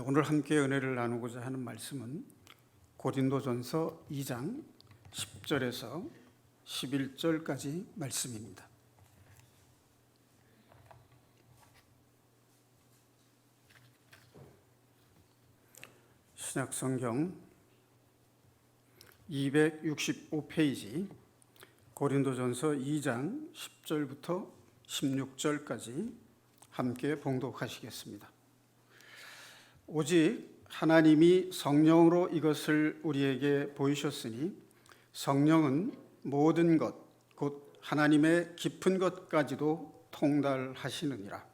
오늘 함께 은혜를 나누고자 하는 말씀은 고린도전서 2장 10절에서 11절까지 말씀입니다. 신약성경 265페이지 고린도전서 2장 10절부터 16절까지 함께 봉독하시겠습니다. 오직 하나님이 성령으로 이것을 우리에게 보이셨으니 성령은 모든 것, 곧 하나님의 깊은 것까지도 통달하시느니라.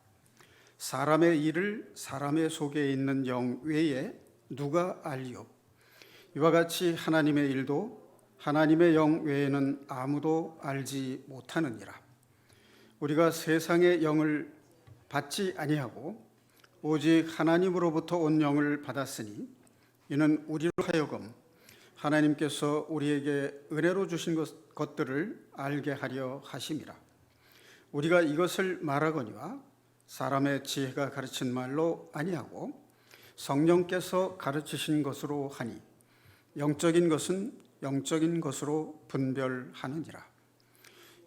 사람의 일을 사람의 속에 있는 영 외에 누가 알리오? 이와 같이 하나님의 일도 하나님의 영 외에는 아무도 알지 못하느니라. 우리가 세상의 영을 받지 아니하고 오직 하나님으로부터 온 영을 받았으니 이는 우리로 하여금 하나님께서 우리에게 은혜로 주신 것들을 알게 하려 하심이라. 우리가 이것을 말하거니와 사람의 지혜가 가르친 말로 아니하고 성령께서 가르치신 것으로 하니 영적인 것은 영적인 것으로 분별하느니라.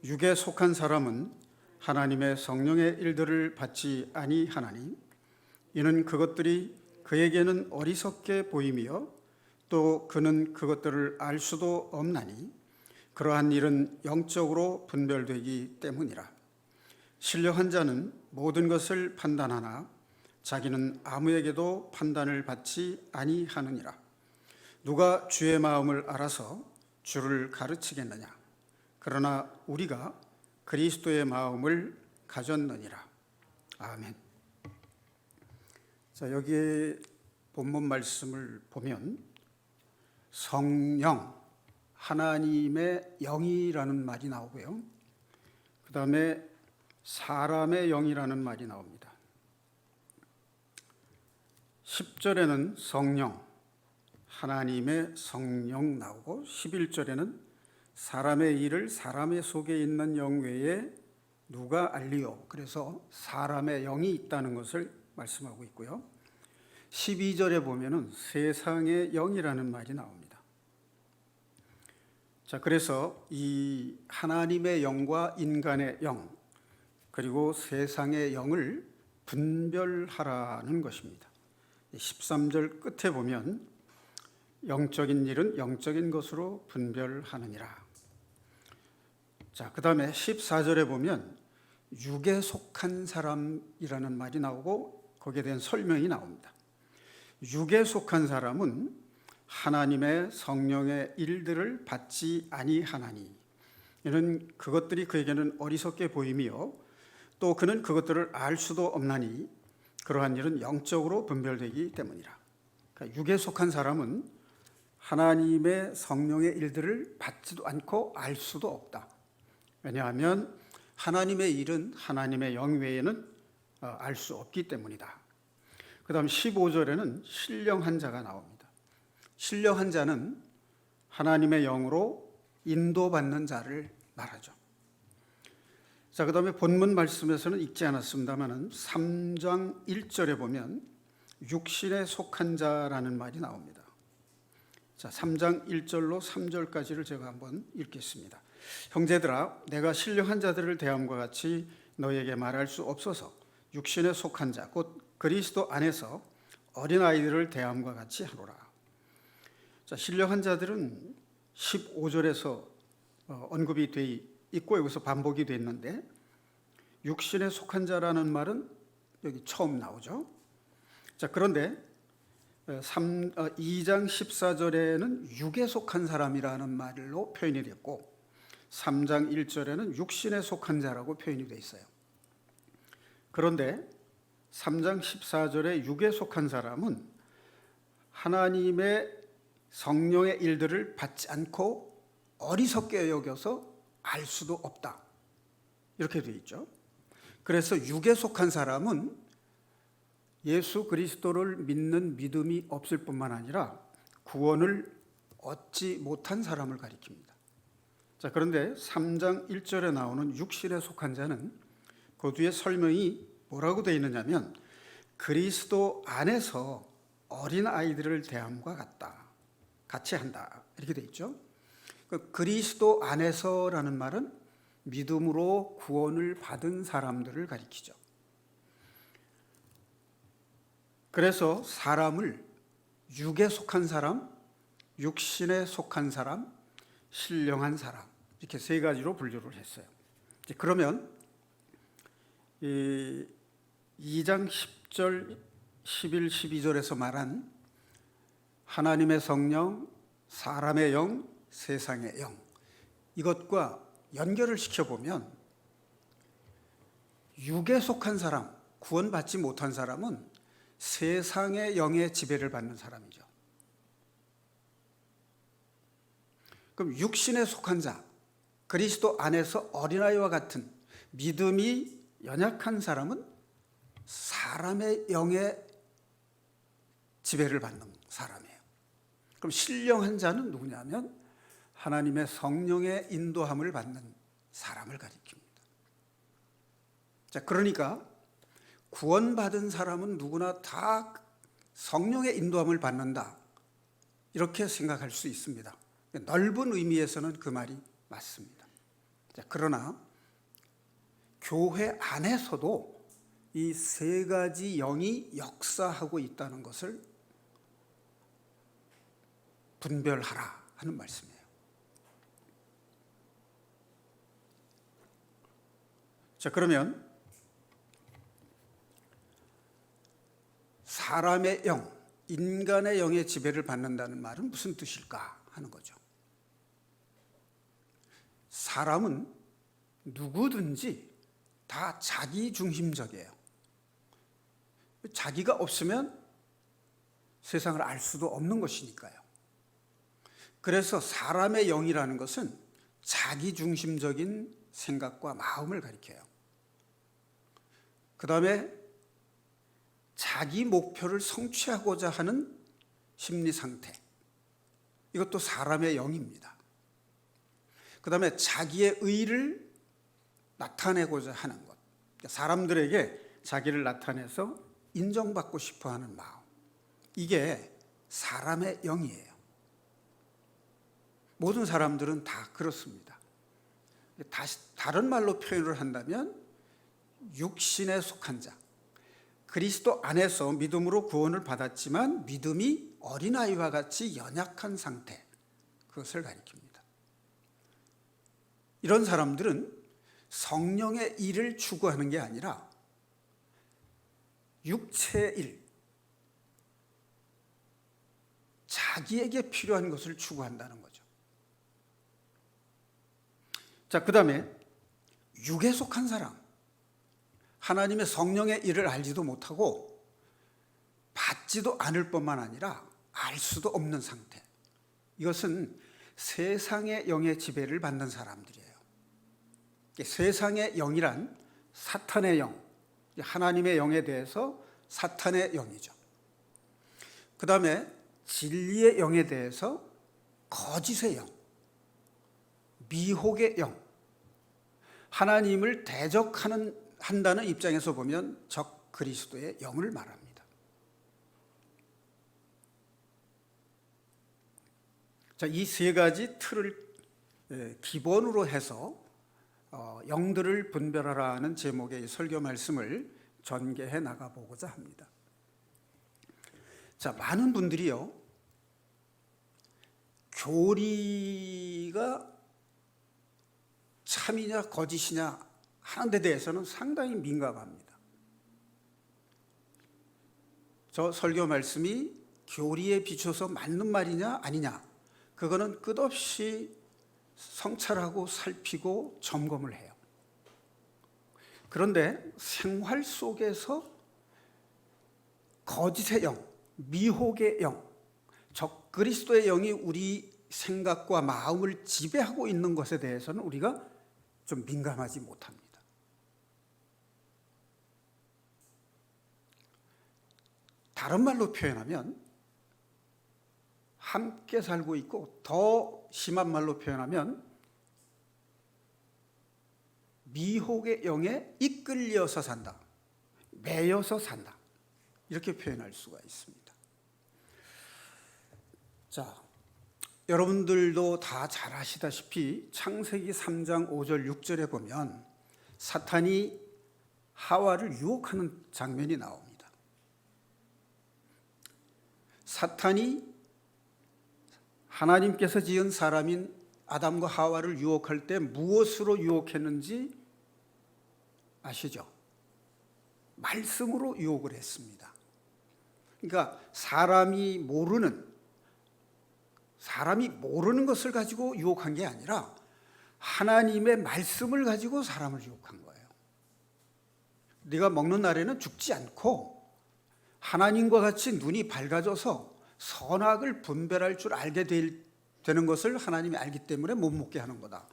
육에 속한 사람은 하나님의 성령의 일들을 받지 아니하나니 이는 그것들이 그에게는 어리석게 보이며 또 그는 그것들을 알 수도 없나니 그러한 일은 영적으로 분별되기 때문이라. 신령한 자는 모든 것을 판단하나 자기는 아무에게도 판단을 받지 아니하느니라. 누가 주의 마음을 알아서 주를 가르치겠느냐? 그러나 우리가 그리스도의 마음을 가졌느니라. 아멘. 자, 여기 본문 말씀을 보면 성령, 하나님의 영이라는 말이 나오고요. 그 다음에 사람의 영이라는 말이 나옵니다. 10절에는 성령, 하나님의 성령 나오고 11절에는 사람의 일을 사람의 속에 있는 영 외에 누가 알리오? 그래서 사람의 영이 있다는 것을 말씀하고 있고요. 12절에 보면은 세상의 영이라는 말이 나옵니다. 자, 그래서 이 하나님의 영과 인간의 영 그리고 세상의 영을 분별하라는 것입니다. 13절 끝에 보면 영적인 일은 영적인 것으로 분별하느니라. 자, 그 다음에 14절에 보면 육에 속한 사람이라는 말이 나오고 거기에 대한 설명이 나옵니다. 육에 속한 사람은 하나님의 성령의 일들을 받지 아니하나니 이는 그것들이 그에게는 어리석게 보이며 또 그는 그것들을 알 수도 없나니 그러한 일은 영적으로 분별되기 때문이라. 그러니까 육에 속한 사람은 하나님의 성령의 일들을 받지도 않고 알 수도 없다. 왜냐하면 하나님의 일은 하나님의 영 외에는 알 수 없기 때문이다. 그 다음 15절에는 신령한 자가 나옵니다. 신령한 자는 하나님의 영으로 인도받는 자를 말하죠. 자, 그 다음에 본문 말씀에서는 읽지 않았습니다만 3장 1절에 보면 육신에 속한 자라는 말이 나옵니다. 자, 3장 1절로 3절까지를 제가 한번 읽겠습니다. 형제들아, 내가 신령한 자들을 대함과 같이 너에게 말할 수 없어서 육신에 속한 자, 곧 그리스도 안에서 어린아이들을 대함과 같이 하노라. 자, 신령한 자들은 15절에서 언급이 돼 있고 여기서 반복이 됐는데 육신에 속한 자라는 말은 여기 처음 나오죠. 자, 그런데 2장 14절에는 육에 속한 사람이라는 말로 표현이 됐고 3장 1절에는 육신에 속한 자라고 표현이 되어 있어요. 그런데 3장 14절에 육에 속한 사람은 하나님의 성령의 일들을 받지 않고 어리석게 여겨서 알 수도 없다. 이렇게 되어 있죠. 그래서 육에 속한 사람은 예수 그리스도를 믿는 믿음이 없을 뿐만 아니라 구원을 얻지 못한 사람을 가리킵니다. 자, 그런데 3장 1절에 나오는 육신에 속한 자는 그 뒤에 설명이 뭐라고 되어 있느냐면 그리스도 안에서 어린 아이들을 대함과 같다. 같이 한다. 이렇게 돼 있죠. 그리스도 안에서라는 말은 믿음으로 구원을 받은 사람들을 가리키죠. 그래서 사람을 육에 속한 사람, 육신에 속한 사람, 신령한 사람 이렇게 세 가지로 분류를 했어요. 그러면 2장 10절, 11, 12절에서 말한 하나님의 성령, 사람의 영, 세상의 영 이것과 연결을 시켜보면 육에 속한 사람, 구원받지 못한 사람은 세상의 영의 지배를 받는 사람이죠. 그럼 육신에 속한 자, 그리스도 안에서 어린아이와 같은 믿음이 연약한 사람은 사람의 영의 지배를 받는 사람이에요. 그럼 신령한 자는 누구냐면 하나님의 성령의 인도함을 받는 사람을 가리킵니다. 자, 그러니까 구원받은 사람은 누구나 다 성령의 인도함을 받는다. 이렇게 생각할 수 있습니다. 넓은 의미에서는 그 말이 맞습니다. 자, 그러나 교회 안에서도 이 세 가지 영이 역사하고 있다는 것을 분별하라 하는 말씀이에요. 자, 그러면 사람의 영, 인간의 영의 지배를 받는다는 말은 무슨 뜻일까 하는 거죠. 사람은 누구든지 다 자기 중심적이에요. 자기가 없으면 세상을 알 수도 없는 것이니까요. 그래서 사람의 영이라는 것은 자기 중심적인 생각과 마음을 가리켜요. 그 다음에 자기 목표를 성취하고자 하는 심리 상태. 이것도 사람의 영입니다. 그 다음에 자기의 의를 나타내고자 하는 것. 사람들에게 자기를 나타내서 인정받고 싶어 하는 마음. 이게 사람의 영이에요. 모든 사람들은 다 그렇습니다. 다른 말로 표현을 한다면 육신에 속한 자. 그리스도 안에서 믿음으로 구원을 받았지만 믿음이 어린아이와 같이 연약한 상태. 그것을 가리킵니다. 이런 사람들은 성령의 일을 추구하는 게 아니라 육체의 일, 자기에게 필요한 것을 추구한다는 거죠. 자, 그 다음에 육에 속한 사람, 하나님의 성령의 일을 알지도 못하고 받지도 않을 뿐만 아니라 알 수도 없는 상태. 이것은 세상의 영의 지배를 받는 사람들이에요. 세상의 영이란 사탄의 영, 하나님의 영에 대해서 사탄의 영이죠. 그 다음에 진리의 영에 대해서 거짓의 영, 미혹의 영, 하나님을 한다는 입장에서 보면 적 그리스도의 영을 말합니다. 자, 이 세 가지 틀을 기본으로 해서 영들을 분별하라는 제목의 설교 말씀을 전개해 나가보고자 합니다. 자, 많은 분들이요, 교리가 참이냐 거짓이냐 하는 데 대해서는 상당히 민감합니다. 저 설교 말씀이 교리에 비춰서 맞는 말이냐 아니냐, 그거는 끝없이 성찰하고 살피고 점검을 해요. 그런데 생활 속에서 거짓의 영, 미혹의 영, 적 그리스도의 영이 우리 생각과 마음을 지배하고 있는 것에 대해서는 우리가 좀 민감하지 못합니다. 다른 말로 표현하면 함께 살고 있고, 더 심한 말로 표현하면 미혹의 영에 이끌려서 산다, 매여서 산다, 이렇게 표현할 수가 있습니다. 자, 여러분들도 다 잘 아시다시피 창세기 3장 5절 6절에 보면 사탄이 하와를 유혹하는 장면이 나옵니다. 사탄이 하나님께서 지은 사람인 아담과 하와를 유혹할 때 무엇으로 유혹했는지 아시죠? 말씀으로 유혹을 했습니다. 그러니까 사람이 모르는 것을 가지고 유혹한 게 아니라 하나님의 말씀을 가지고 사람을 유혹한 거예요. 네가 먹는 날에는 죽지 않고 하나님과 같이 눈이 밝아져서 선악을 분별할 줄 알게 되는 것을 하나님이 알기 때문에 못 먹게 하는 거다.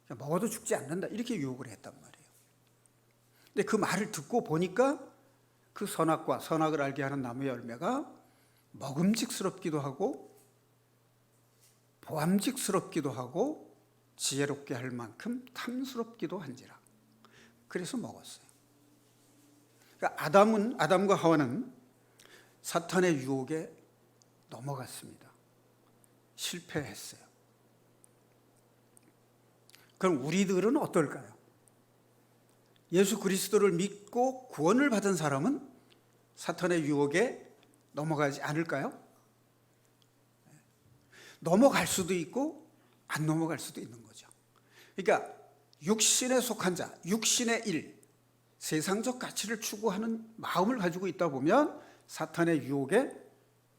먹어도 죽지 않는다. 이렇게 유혹을 했단 말이에요. 근데 그 말을 듣고 보니까 그 선악과 선악을 알게 하는 나무의 열매가 먹음직스럽기도 하고 보암직스럽기도 하고 지혜롭게 할 만큼 탐스럽기도 한지라. 그래서 먹었어요. 그러니까 아담과 하와는 사탄의 유혹에 넘어갔습니다. 실패했어요. 그럼 우리들은 어떨까요? 예수 그리스도를 믿고 구원을 받은 사람은 사탄의 유혹에 넘어가지 않을까요? 넘어갈 수도 있고 안 넘어갈 수도 있는 거죠. 그러니까 육신에 속한 자, 육신의 일, 세상적 가치를 추구하는 마음을 가지고 있다 보면 사탄의 유혹에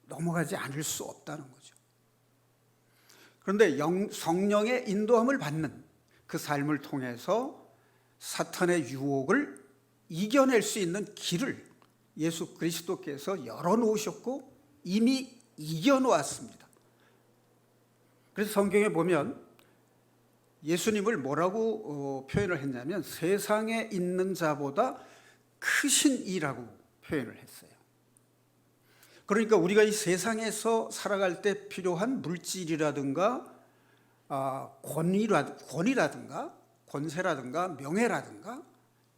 넘어가지 않을 수 없다는 거죠. 그런데 성령의 인도함을 받는 그 삶을 통해서 사탄의 유혹을 이겨낼 수 있는 길을 예수 그리스도께서 열어놓으셨고 이미 이겨놓았습니다. 그래서 성경에 보면 예수님을 뭐라고 표현을 했냐면 세상에 있는 자보다 크신 이라고 표현을 했어요. 그러니까 우리가 이 세상에서 살아갈 때 필요한 물질이라든가 권위라든가 권세라든가 명예라든가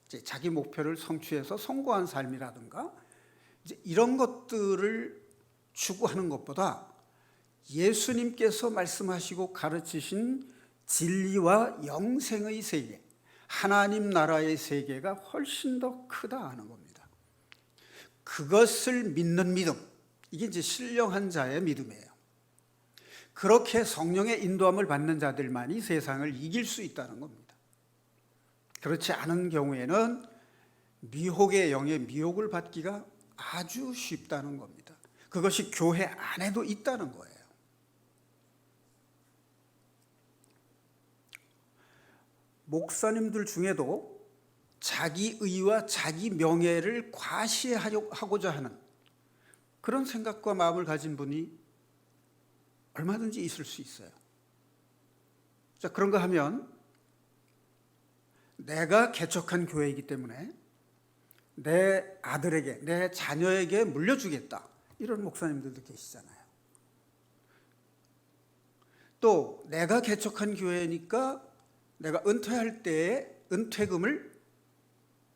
이제 자기 목표를 성취해서 성공한 삶이라든가 이제 이런 것들을 추구하는 것보다 예수님께서 말씀하시고 가르치신 진리와 영생의 세계, 하나님 나라의 세계가 훨씬 더 크다 하는 겁니다. 그것을 믿는 믿음, 이게 이제 신령한 자의 믿음이에요. 그렇게 성령의 인도함을 받는 자들만이 세상을 이길 수 있다는 겁니다. 그렇지 않은 경우에는 미혹의 영의 미혹을 받기가 아주 쉽다는 겁니다. 그것이 교회 안에도 있다는 거예요. 목사님들 중에도 자기 의와 자기 명예를 과시하고자 하는 그런 생각과 마음을 가진 분이 얼마든지 있을 수 있어요. 자, 그런가 하면 내가 개척한 교회이기 때문에 내 아들에게, 내 자녀에게 물려주겠다. 이런 목사님들도 계시잖아요. 또 내가 개척한 교회니까 내가 은퇴할 때에 은퇴금을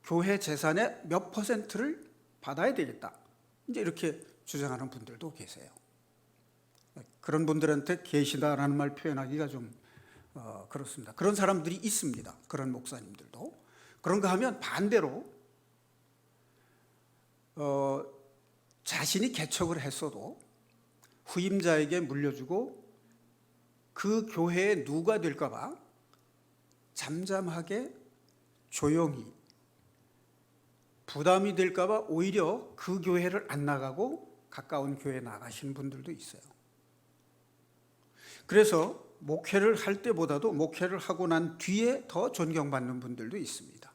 교회 재산의 몇 %를 받아야 되겠다. 이제 이렇게 주장하는 분들도 계세요. 그런 분들한테 계시다라는 말 표현하기가 좀 그렇습니다. 그런 사람들이 있습니다. 그런 목사님들도. 그런가 하면 반대로 자신이 개척을 했어도 후임자에게 물려주고 그 교회의 누가 될까 봐 잠잠하게 조용히 부담이 될까 봐 오히려 그 교회를 안 나가고 가까운 교회에 나가시는 분들도 있어요. 그래서 목회를 할 때보다도 목회를 하고 난 뒤에 더 존경받는 분들도 있습니다.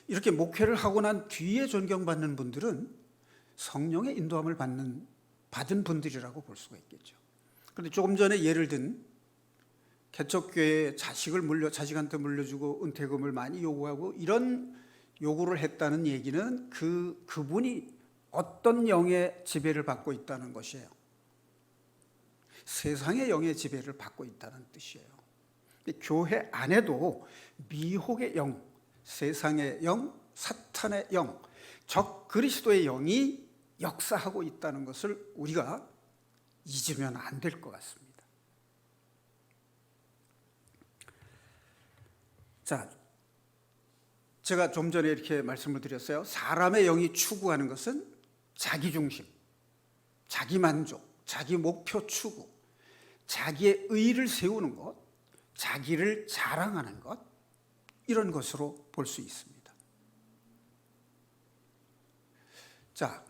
이렇게 목회를 하고 난 뒤에 존경받는 분들은 성령의 인도함을 받은 분들이라고 볼 수가 있겠죠. 그런데 조금 전에 예를 든 개척교회에 자식한테 물려주고 은퇴금을 많이 요구하고 이런 요구를 했다는 얘기는 그분이 어떤 영의 지배를 받고 있다는 것이에요. 세상의 영의 지배를 받고 있다는 뜻이에요. 교회 안에도 미혹의 영, 세상의 영, 사탄의 영, 적 그리스도의 영이 역사하고 있다는 것을 우리가 잊으면 안 될 것 같습니다. 자, 제가 좀 전에 이렇게 말씀을 드렸어요. 사람의 영이 추구하는 것은 자기중심, 자기만족, 자기 목표 추구, 자기의 의의를 세우는 것, 자기를 자랑하는 것, 이런 것으로 볼 수 있습니다. 자,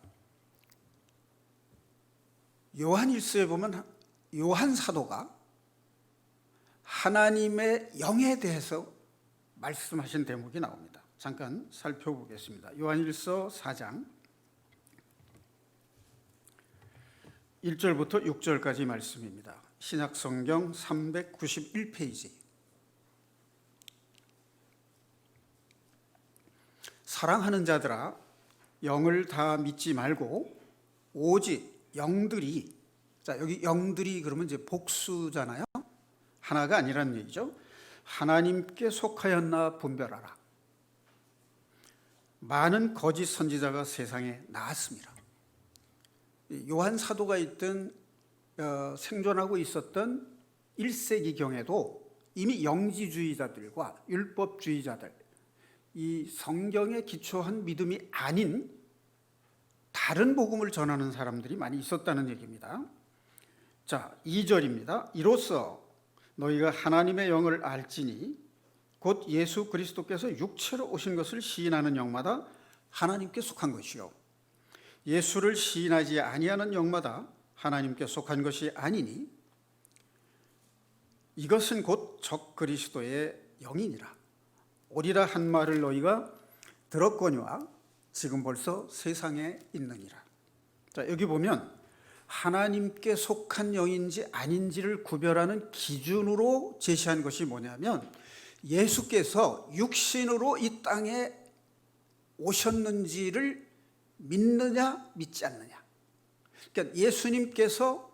요한일서에 보면 요한 사도가 하나님의 영에 대해서 말씀하신 대목이 나옵니다. 잠깐 살펴보겠습니다. 요한일서 4장 1절부터 6절까지 말씀입니다. 신약성경 391페이지. 사랑하는 자들아, 영을 다 믿지 말고 오직 영들이, 자 여기 영들이 그러면 이제 복수잖아요. 하나가 아니라는 얘기죠. 하나님께 속하였나 분별하라. 많은 거짓 선지자가 세상에 나왔습니다. 요한 사도가 있던 생존하고 있었던 1세기경에도 이미 영지주의자들과 율법주의자들, 이 성경에 기초한 믿음이 아닌 다른 복음을 전하는 사람들이 많이 있었다는 얘기입니다. 자, 2절입니다. 이로써 너희가 하나님의 영을 알지니 곧 예수 그리스도께서 육체로 오신 것을 시인하는 영마다 하나님께 속한 것이요 예수를 시인하지 아니하는 영마다 하나님께 속한 것이 아니니 이것은 곧 적 그리스도의 영이니라. 오리라 한 말을 너희가 들었거니와 지금 벌써 세상에 있느니라. 자, 여기 보면 하나님께 속한 영인지 아닌지를 구별하는 기준으로 제시한 것이 뭐냐면 예수께서 육신으로 이 땅에 오셨는지를 믿느냐 믿지 않느냐. 그러니까 예수님께서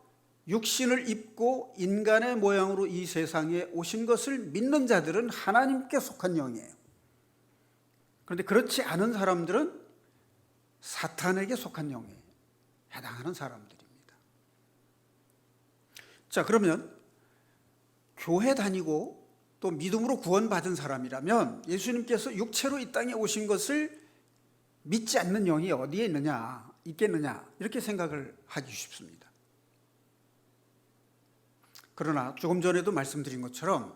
육신을 입고 인간의 모양으로 이 세상에 오신 것을 믿는 자들은 하나님께 속한 영이에요. 그런데 그렇지 않은 사람들은 사탄에게 속한 영에 해당하는 사람들입니다. 자, 그러면 교회 다니고 또 믿음으로 구원받은 사람이라면 예수님께서 육체로 이 땅에 오신 것을 믿지 않는 영이 어디에 있겠느냐 이렇게 생각을 하기 쉽습니다. 그러나 조금 전에도 말씀드린 것처럼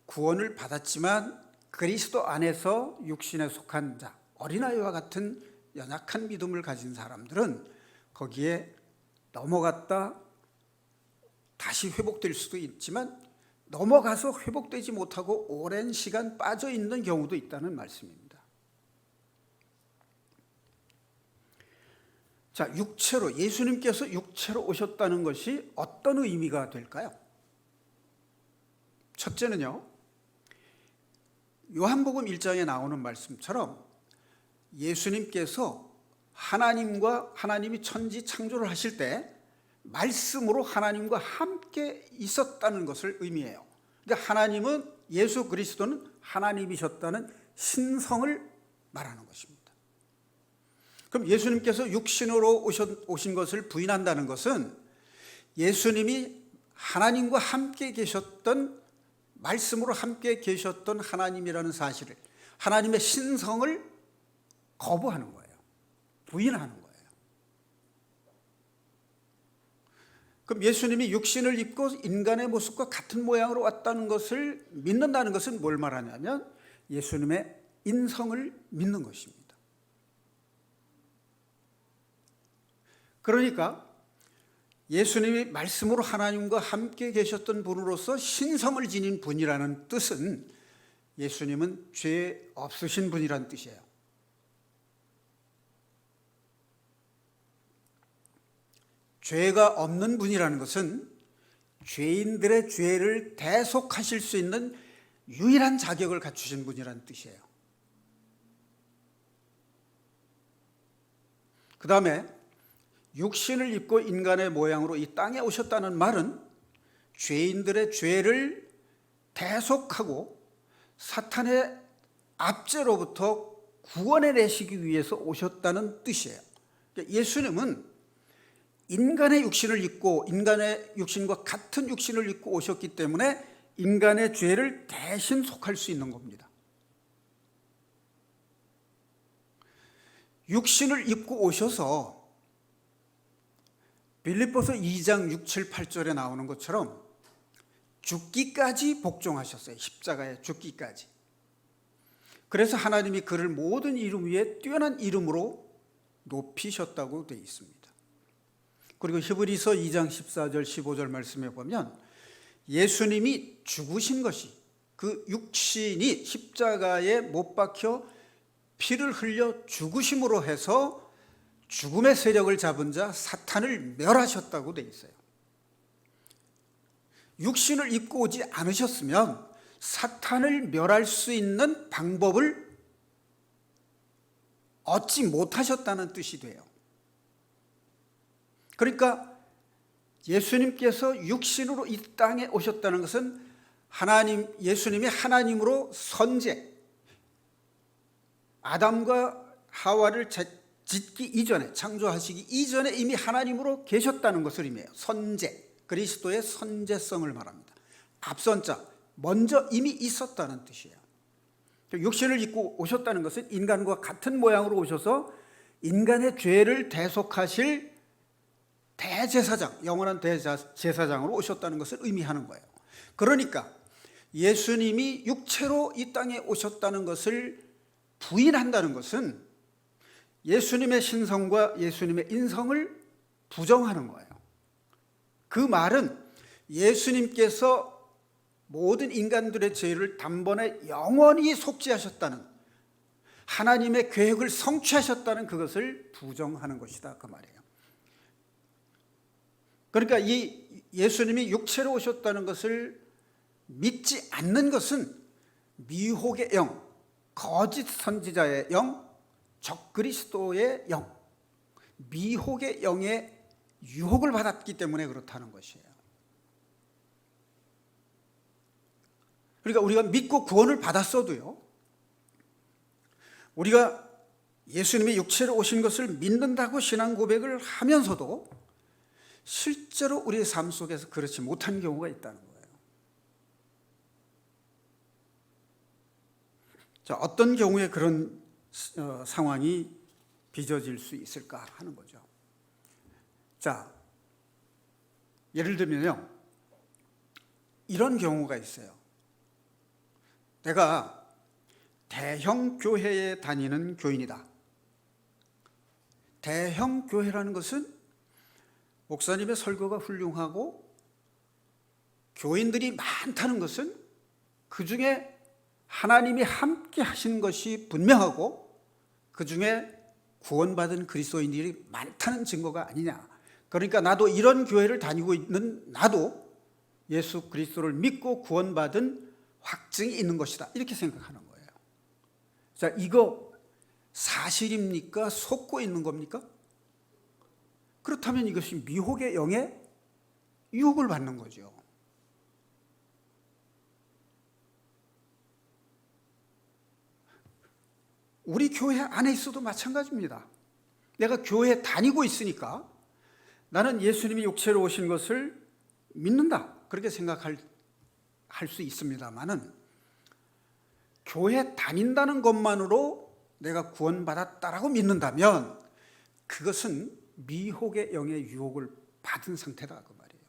구원을 받았지만 그리스도 안에서 육신에 속한 자, 어린아이와 같은 연약한 믿음을 가진 사람들은 거기에 넘어갔다 다시 회복될 수도 있지만 넘어가서 회복되지 못하고 오랜 시간 빠져 있는 경우도 있다는 말씀입니다. 자, 예수님께서 육체로 오셨다는 것이 어떤 의미가 될까요? 첫째는요, 요한복음 1장에 나오는 말씀처럼 예수님께서 하나님이 천지 창조를 하실 때 말씀으로 하나님과 함께 있었다는 것을 의미해요. 그러니까 예수 그리스도는 하나님이셨다는 신성을 말하는 것입니다. 그럼 예수님께서 육신으로 오신 것을 부인한다는 것은 예수님이 하나님과 함께 계셨던, 말씀으로 함께 계셨던 하나님이라는 사실을, 하나님의 신성을 거부하는 거예요. 부인하는 거예요. 그럼 예수님이 육신을 입고 인간의 모습과 같은 모양으로 왔다는 것을 믿는다는 것은 뭘 말하냐면 예수님의 인성을 믿는 것입니다. 그러니까 예수님이 말씀으로 하나님과 함께 계셨던 분으로서 신성을 지닌 분이라는 뜻은 예수님은 죄 없으신 분이라는 뜻이에요. 죄가 없는 분이라는 것은 죄인들의 죄를 대속하실 수 있는 유일한 자격을 갖추신 분이라는 뜻이에요. 그 다음에 육신을 입고 인간의 모양으로 이 땅에 오셨다는 말은 죄인들의 죄를 대속하고 사탄의 압제로부터 구원해 내시기 위해서 오셨다는 뜻이에요. 예수님은 인간의 육신을 입고 인간의 육신과 같은 육신을 입고 오셨기 때문에 인간의 죄를 대신 속할 수 있는 겁니다. 육신을 입고 오셔서 빌립보서 2장 6, 7, 8절에 나오는 것처럼 죽기까지 복종하셨어요. 십자가에 죽기까지. 그래서 하나님이 그를 모든 이름 위에 뛰어난 이름으로 높이셨다고 되어 있습니다. 그리고 히브리서 2장 14절 15절 말씀에 보면 예수님이 죽으신 것이, 그 육신이 십자가에 못 박혀 피를 흘려 죽으심으로 해서 죽음의 세력을 잡은 자 사탄을 멸하셨다고 되어 있어요. 육신을 입고 오지 않으셨으면 사탄을 멸할 수 있는 방법을 얻지 못하셨다는 뜻이 돼요. 그러니까 예수님께서 육신으로 이 땅에 오셨다는 것은 예수님이 하나님으로 선제, 아담과 하와를 짓기 이전에, 창조하시기 이전에 이미 하나님으로 계셨다는 것을 의미해요. 선제, 그리스도의 선제성을 말합니다. 앞선 자, 먼저 이미 있었다는 뜻이에요. 육신을 입고 오셨다는 것은 인간과 같은 모양으로 오셔서 인간의 죄를 대속하실 대제사장, 영원한 대제사장으로 오셨다는 것을 의미하는 거예요. 그러니까 예수님이 육체로 이 땅에 오셨다는 것을 부인한다는 것은 예수님의 신성과 예수님의 인성을 부정하는 거예요. 그 말은 예수님께서 모든 인간들의 죄를 단번에 영원히 속죄하셨다는, 하나님의 계획을 성취하셨다는 그것을 부정하는 것이다, 그 말이에요. 그러니까 이 예수님이 육체로 오셨다는 것을 믿지 않는 것은 미혹의 영, 거짓 선지자의 영, 적그리스도의 영, 미혹의 영의 유혹을 받았기 때문에 그렇다는 것이에요. 그러니까 우리가 믿고 구원을 받았어도요, 우리가 예수님이 육체로 오신 것을 믿는다고 신앙 고백을 하면서도 실제로 우리의 삶 속에서 그렇지 못한 경우가 있다는 거예요. 자, 어떤 경우에 그런 상황이 빚어질 수 있을까 하는 거죠. 자, 예를 들면요, 이런 경우가 있어요. 내가 대형 교회에 다니는 교인이다. 대형 교회라는 것은 목사님의 설교가 훌륭하고 교인들이 많다는 것은 그 중에 하나님이 함께 하신 것이 분명하고 그 중에 구원받은 그리스도인들이 많다는 증거가 아니냐. 그러니까 나도 이런 교회를 다니고 있는 나도 예수 그리스도를 믿고 구원받은 확증이 있는 것이다, 이렇게 생각하는 거예요. 자, 이거 사실입니까? 속고 있는 겁니까? 그렇다면 이것이 미혹의 영의 유혹을 받는 거죠. 우리 교회 안에 있어도 마찬가지입니다. 내가 교회에 다니고 있으니까 나는 예수님이 육체로 오신 것을 믿는다, 그렇게 생각할 수 있습니다만은 교회 다닌다는 것만으로 내가 구원받았다라고 믿는다면 그것은 미혹의 영의 유혹을 받은 상태다, 그 말이에요.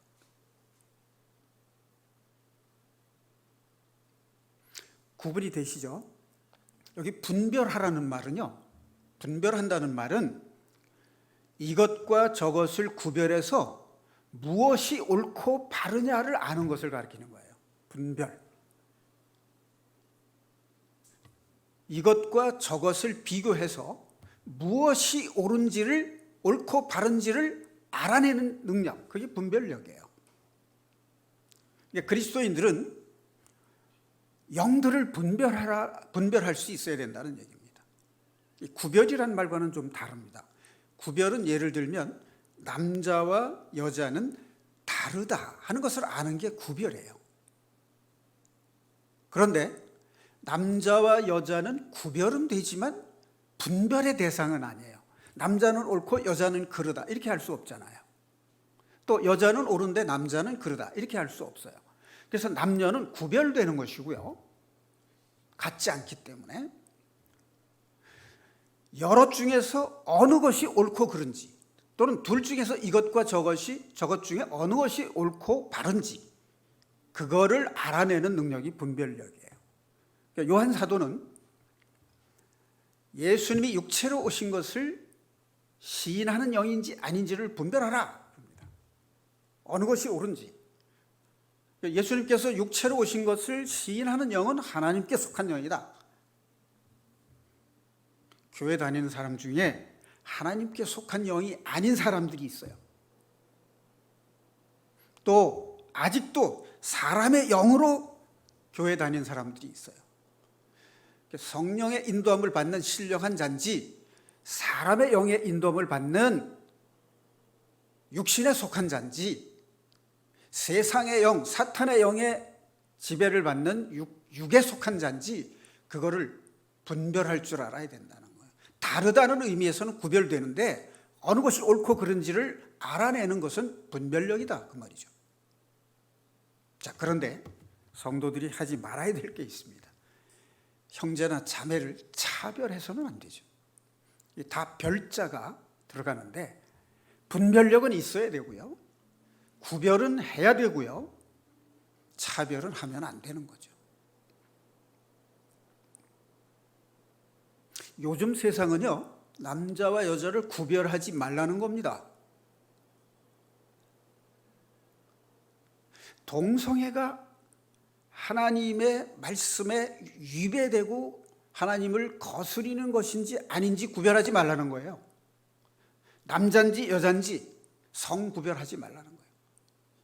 구분이 되시죠? 여기 분별하라는 말은요, 분별한다는 말은 이것과 저것을 구별해서 무엇이 옳고 바르냐를 아는 것을 가리키는 거예요. 분별. 이것과 저것을 비교해서 무엇이 옳고 바른지를 알아내는 능력, 그게 분별력이에요. 그리스도인들은 영들을 분별할 수 있어야 된다는 얘기입니다. 이 구별이란 말과는 좀 다릅니다. 구별은 예를 들면 남자와 여자는 다르다 하는 것을 아는 게 구별이에요. 그런데 남자와 여자는 구별은 되지만 분별의 대상은 아니에요. 남자는 옳고 여자는 그르다, 이렇게 할 수 없잖아요. 또 여자는 옳은데 남자는 그러다 이렇게 할 수 없어요. 그래서 남녀는 구별되는 것이고요. 같지 않기 때문에 여럿 중에서 어느 것이 옳고 그른지, 또는 둘 중에서 이것과 저것 중에 어느 것이 옳고 바른지, 그거를 알아내는 능력이 분별력이에요. 그러니까 요한 사도는 예수님이 육체로 오신 것을 시인하는 영인지 아닌지를 분별하라. 어느 것이 옳은지. 예수님께서 육체로 오신 것을 시인하는 영은 하나님께 속한 영이다. 교회 다니는 사람 중에 하나님께 속한 영이 아닌 사람들이 있어요. 또 아직도 사람의 영으로 교회 다니는 사람들이 있어요. 성령의 인도함을 받는 신령한 자인지 사람의 영의 인도함을 받는 육신에 속한 자인지 세상의 영, 사탄의 영의 지배를 받는 육에 속한 자인지 그거를 분별할 줄 알아야 된다는 거예요. 다르다는 의미에서는 구별되는데 어느 것이 옳고 그른지를 알아내는 것은 분별력이다 그 말이죠. 자, 그런데 성도들이 하지 말아야 될 게 있습니다. 형제나 자매를 차별해서는 안 되죠. 다 별자가 들어가는데 분별력은 있어야 되고요. 구별은 해야 되고요. 차별은 하면 안 되는 거죠. 요즘 세상은요, 남자와 여자를 구별하지 말라는 겁니다. 동성애가 하나님의 말씀에 위배되고 하나님을 거스리는 것인지 아닌지 구별하지 말라는 거예요. 남자인지 여자인지 성 구별하지 말라는 거예요.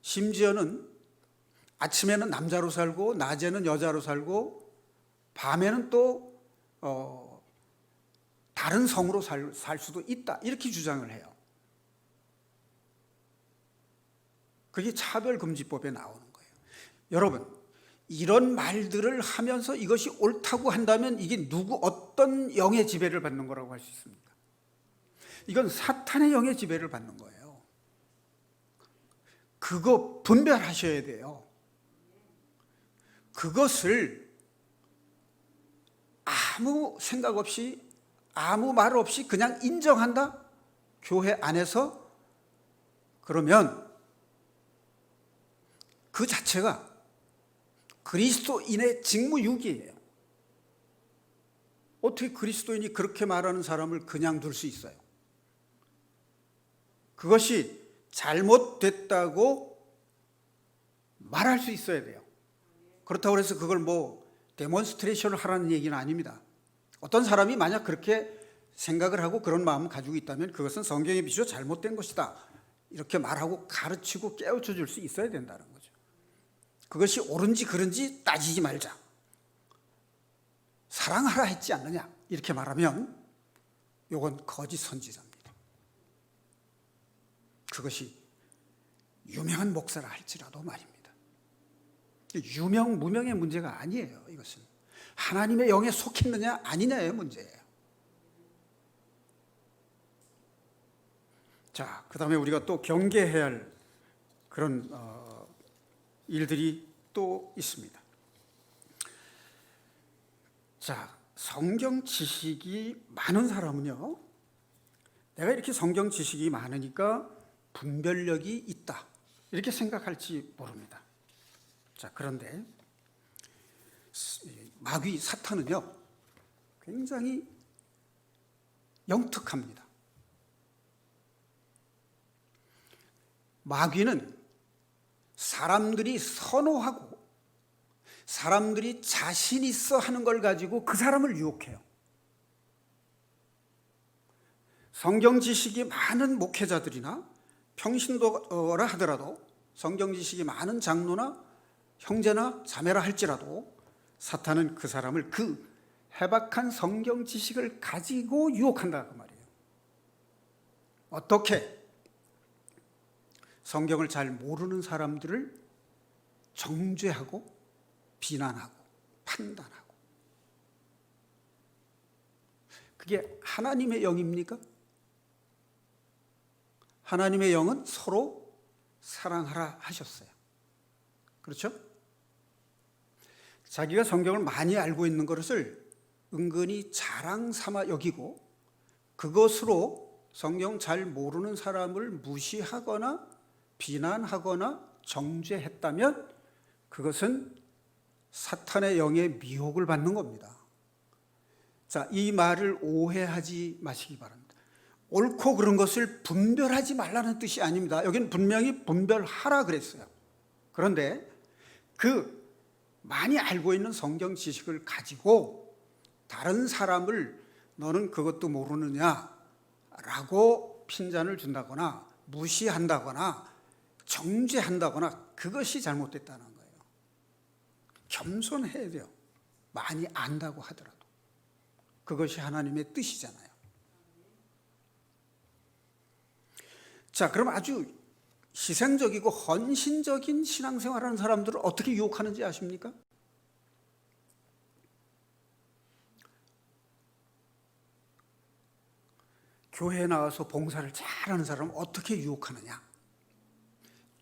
심지어는 아침에는 남자로 살고 낮에는 여자로 살고 밤에는 또 다른 성으로 살 수도 있다 이렇게 주장을 해요. 그게 차별금지법에 나오는 거예요. 여러분, 이런 말들을 하면서 이것이 옳다고 한다면 이게 어떤 영의 지배를 받는 거라고 할 수 있습니까? 이건 사탄의 영의 지배를 받는 거예요. 그거 분별하셔야 돼요. 그것을 아무 생각 없이 아무 말 없이 그냥 인정한다? 교회 안에서? 그러면 그 자체가 그리스도인의 직무유기예요. 어떻게 그리스도인이 그렇게 말하는 사람을 그냥 둘 수 있어요? 그것이 잘못됐다고 말할 수 있어야 돼요. 그렇다고 해서 그걸 데몬스트레이션을 하라는 얘기는 아닙니다. 어떤 사람이 만약 그렇게 생각을 하고 그런 마음을 가지고 있다면 그것은 성경에 비추어 잘못된 것이다 이렇게 말하고 가르치고 깨우쳐 줄 수 있어야 된다는 거죠. 그것이 옳은지 그른지 따지지 말자. 사랑하라 했지 않느냐 이렇게 말하면 이건 거짓 선지자입니다. 그것이 유명한 목사라 할지라도 말입니다. 유명 무명의 문제가 아니에요. 이것은 하나님의 영에 속했느냐 아니냐의 문제예요. 자, 그 다음에 우리가 또 경계해야 할 그런 일들이 또 있습니다. 자, 성경 지식이 많은 사람은요, 내가 이렇게 성경 지식이 많으니까 분별력이 있다 이렇게 생각할지 모릅니다. 자, 그런데 마귀 사탄은요 굉장히 영특합니다. 마귀는 사람들이 선호하고 사람들이 자신 있어 하는 걸 가지고 그 사람을 유혹해요. 성경 지식이 많은 목회자들이나 평신도라 하더라도 성경 지식이 많은 장로나 형제나 자매라 할지라도 사탄은 그 사람을 그 해박한 성경 지식을 가지고 유혹한다 그 말이에요. 어떻게? 성경을 잘 모르는 사람들을 정죄하고 비난하고 판단하고. 그게 하나님의 영입니까? 하나님의 영은 서로 사랑하라 하셨어요. 그렇죠? 자기가 성경을 많이 알고 있는 것을 은근히 자랑 삼아 여기고 그것으로 성경 잘 모르는 사람을 무시하거나 비난하거나 정죄했다면 그것은 사탄의 영의 미혹을 받는 겁니다. 자, 이 말을 오해하지 마시기 바랍니다. 옳고 그른 것을 분별하지 말라는 뜻이 아닙니다. 여기는 분명히 분별하라 그랬어요. 그런데 그 많이 알고 있는 성경 지식을 가지고 다른 사람을 너는 그것도 모르느냐라고 핀잔을 준다거나 무시한다거나 정죄한다거나 그것이 잘못됐다는 거예요. 겸손해야 돼요. 많이 안다고 하더라도. 그것이 하나님의 뜻이잖아요. 자, 그럼 아주 희생적이고 헌신적인 신앙생활하는 사람들을 어떻게 유혹하는지 아십니까? 교회에 나와서 봉사를 잘하는 사람은 어떻게 유혹하느냐?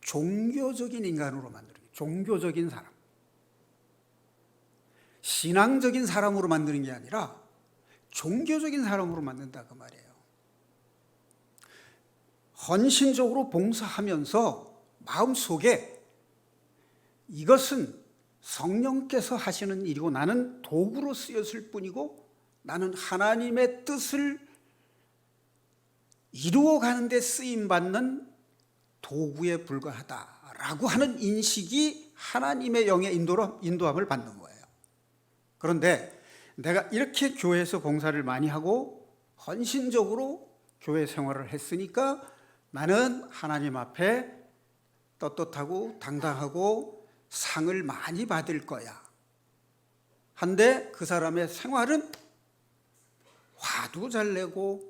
종교적인 인간으로 만드는 거예요. 종교적인 사람. 신앙적인 사람으로 만드는 게 아니라 종교적인 사람으로 만든다 그 말이에요. 헌신적으로 봉사하면서 마음속에 이것은 성령께서 하시는 일이고 나는 도구로 쓰였을 뿐이고 나는 하나님의 뜻을 이루어가는 데 쓰임받는 도구에 불과하다라고 하는 인식이 하나님의 영의 인도함을 받는 거예요. 그런데 내가 이렇게 교회에서 봉사를 많이 하고 헌신적으로 교회 생활을 했으니까 나는 하나님 앞에 떳떳하고 당당하고 상을 많이 받을 거야. 한데 그 사람의 생활은 화도 잘 내고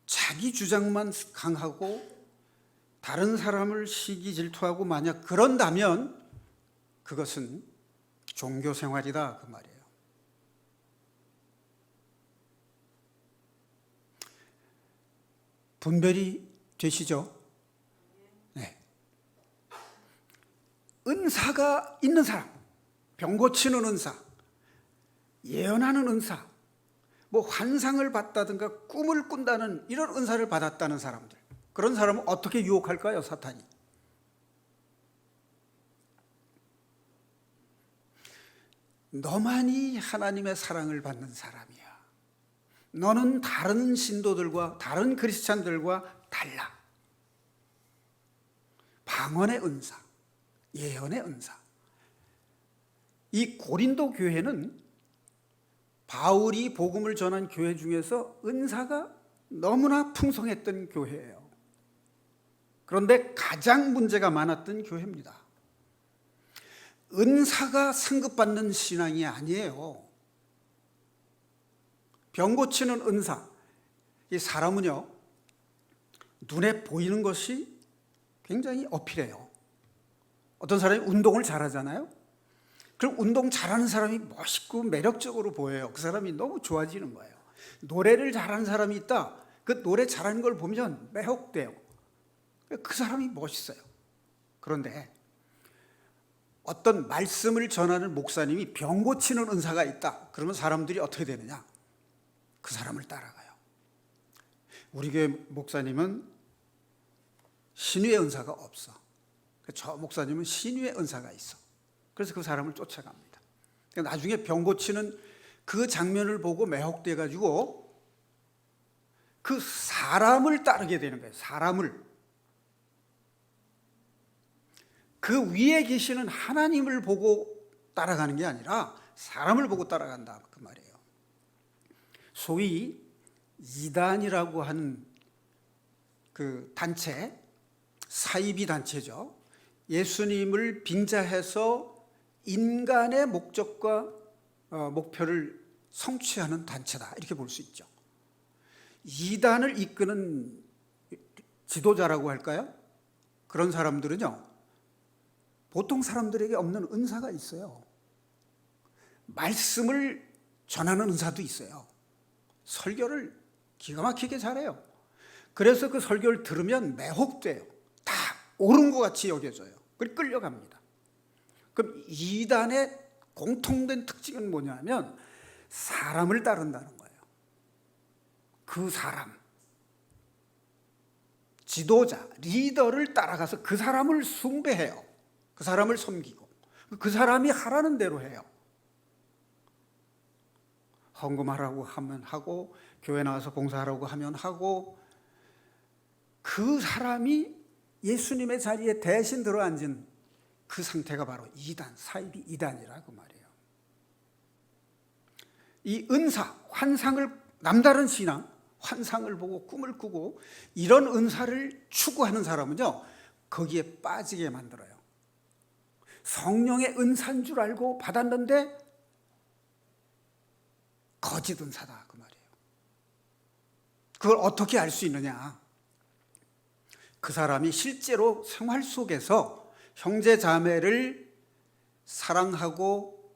자기 주장만 강하고 다른 사람을 시기 질투하고 만약 그런다면 그것은 종교 생활이다 그 말이에요. 분별이 되시죠? 네. 은사가 있는 사람, 병 고치는 은사, 예언하는 은사, 뭐 환상을 봤다든가 꿈을 꾼다는 이런 은사를 받았다는 사람들, 그런 사람은 어떻게 유혹할까요, 사탄이? 너만이 하나님의 사랑을 받는 사람이야. 너는 다른 신도들과 다른 크리스찬들과 달라. 방언의 은사, 예언의 은사. 이 고린도 교회는 바울이 복음을 전한 교회 중에서 은사가 너무나 풍성했던 교회예요. 그런데 가장 문제가 많았던 교회입니다. 은사가 상급받는 신앙이 아니에요. 병 고치는 은사. 이 사람은요, 눈에 보이는 것이 굉장히 어필해요. 어떤 사람이 운동을 잘하잖아요. 그럼 운동 잘하는 사람이 멋있고 매력적으로 보여요. 그 사람이 너무 좋아지는 거예요. 노래를 잘하는 사람이 있다. 그 노래 잘하는 걸 보면 매혹돼요. 그 사람이 멋있어요. 그런데 어떤 말씀을 전하는 목사님이 병 고치는 은사가 있다. 그러면 사람들이 어떻게 되느냐? 그 사람을 따라가요. 우리 교회 목사님은 신유의 은사가 없어. 저 목사님은 신유의 은사가 있어. 그래서 그 사람을 쫓아갑니다. 나중에 병 고치는 그 장면을 보고 매혹돼 가지고 그 사람을 따르게 되는 거예요. 사람을. 그 위에 계시는 하나님을 보고 따라가는 게 아니라 사람을 보고 따라간다 그 말이에요. 소위 이단이라고 하는 그 단체, 사이비 단체죠. 예수님을 빙자해서 인간의 목적과 목표를 성취하는 단체다 이렇게 볼 수 있죠. 이단을 이끄는 지도자라고 할까요? 그런 사람들은요, 보통 사람들에게 없는 은사가 있어요. 말씀을 전하는 은사도 있어요. 설교를 기가 막히게 잘해요. 그래서 그 설교를 들으면 매혹돼요. 다 옳은 것 같이 여겨져요. 그리고 끌려갑니다. 그럼 이단의 공통된 특징은 뭐냐면 사람을 따른다는 거예요. 그 사람, 지도자, 리더를 따라가서 그 사람을 숭배해요. 그 사람을 섬기고 그 사람이 하라는 대로 해요. 헌금하라고 하면 하고, 교회 나와서 봉사하라고 하면 하고, 그 사람이 예수님의 자리에 대신 들어앉은 그 상태가 바로 이단, 사이비 이단이라고 말이에요. 이 은사, 환상을, 남다른 신앙, 환상을 보고 꿈을 꾸고 이런 은사를 추구하는 사람은요, 거기에 빠지게 만들어요. 성령의 은사인 줄 알고 받았는데 거짓 은사다 그 말이에요. 그걸 어떻게 알 수 있느냐? 그 사람이 실제로 생활 속에서 형제 자매를 사랑하고